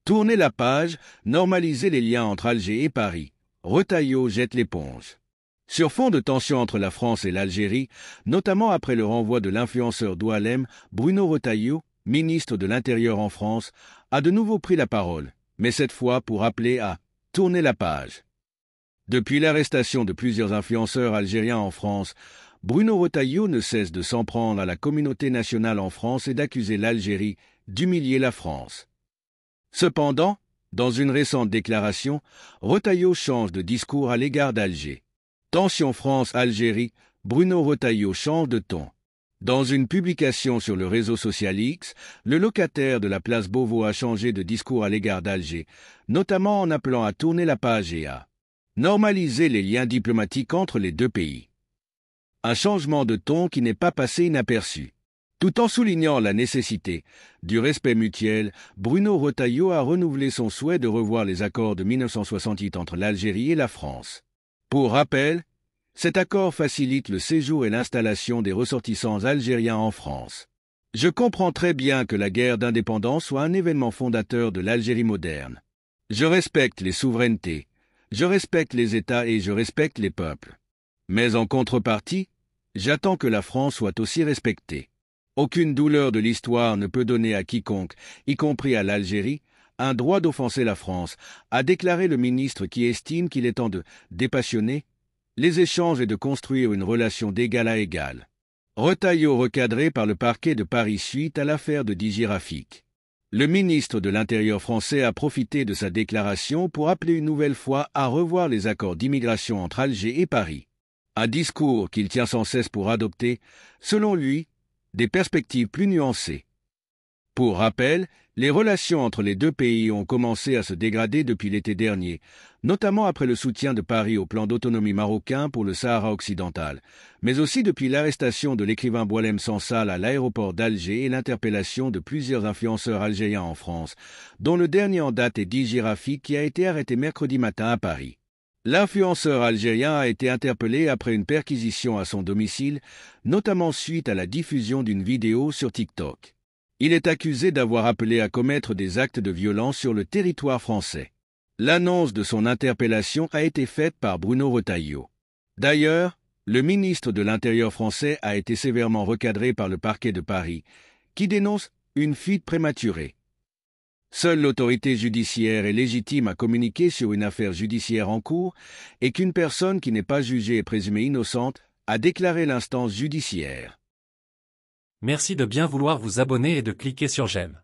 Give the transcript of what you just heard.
Tourner la page, normaliser les liens entre Alger et Paris. Retailleau jette l'éponge. Sur fond de tension entre la France et l'Algérie, notamment après le renvoi de l'influenceur Doualem, Bruno Retailleau, ministre de l'Intérieur en France, a de nouveau pris la parole, mais cette fois pour appeler à « tourner la page ». Depuis l'arrestation de plusieurs influenceurs algériens en France, Bruno Retailleau ne cesse de s'en prendre à la communauté nationale en France et d'accuser l'Algérie d'humilier la France. Cependant, dans une récente déclaration, Retailleau change de discours à l'égard d'Alger. Tension France-Algérie, Bruno Retailleau change de ton. Dans une publication sur le réseau social X, le locataire de la place Beauvau a changé de discours à l'égard d'Alger, notamment en appelant à tourner la page et à normaliser les liens diplomatiques entre les deux pays. Un changement de ton qui n'est pas passé inaperçu. Tout en soulignant la nécessité du respect mutuel, Bruno Retailleau a renouvelé son souhait de revoir les accords de 1968 entre l'Algérie et la France. Pour rappel, cet accord facilite le séjour et l'installation des ressortissants algériens en France. Je comprends très bien que la guerre d'indépendance soit un événement fondateur de l'Algérie moderne. Je respecte les souverainetés, je respecte les États et je respecte les peuples. Mais en contrepartie, j'attends que la France soit aussi respectée. Aucune douleur de l'histoire ne peut donner à quiconque, y compris à l'Algérie, un droit d'offenser la France, a déclaré le ministre qui estime qu'il est temps de dépassionner les échanges et de construire une relation d'égal à égal. Retailleau recadré par le parquet de Paris suite à l'affaire de Didier Rafik. Le ministre de l'Intérieur français a profité de sa déclaration pour appeler une nouvelle fois à revoir les accords d'immigration entre Alger et Paris. Un discours qu'il tient sans cesse pour adopter, selon lui, des perspectives plus nuancées. Pour rappel, les relations entre les deux pays ont commencé à se dégrader depuis l'été dernier, notamment après le soutien de Paris au plan d'autonomie marocain pour le Sahara occidental, mais aussi depuis l'arrestation de l'écrivain Boualem Sansal à l'aéroport d'Alger et l'interpellation de plusieurs influenceurs algériens en France, dont le dernier en date est Didier Rafik qui a été arrêté mercredi matin à Paris. L'influenceur algérien a été interpellé après une perquisition à son domicile, notamment suite à la diffusion d'une vidéo sur TikTok. Il est accusé d'avoir appelé à commettre des actes de violence sur le territoire français. L'annonce de son interpellation a été faite par Bruno Retailleau. D'ailleurs, le ministre de l'Intérieur français a été sévèrement recadré par le parquet de Paris, qui dénonce une fuite prématurée. Seule l'autorité judiciaire est légitime à communiquer sur une affaire judiciaire en cours et qu'une personne qui n'est pas jugée et présumée innocente a déclaré l'instance judiciaire. Merci de bien vouloir vous abonner et de cliquer sur j'aime.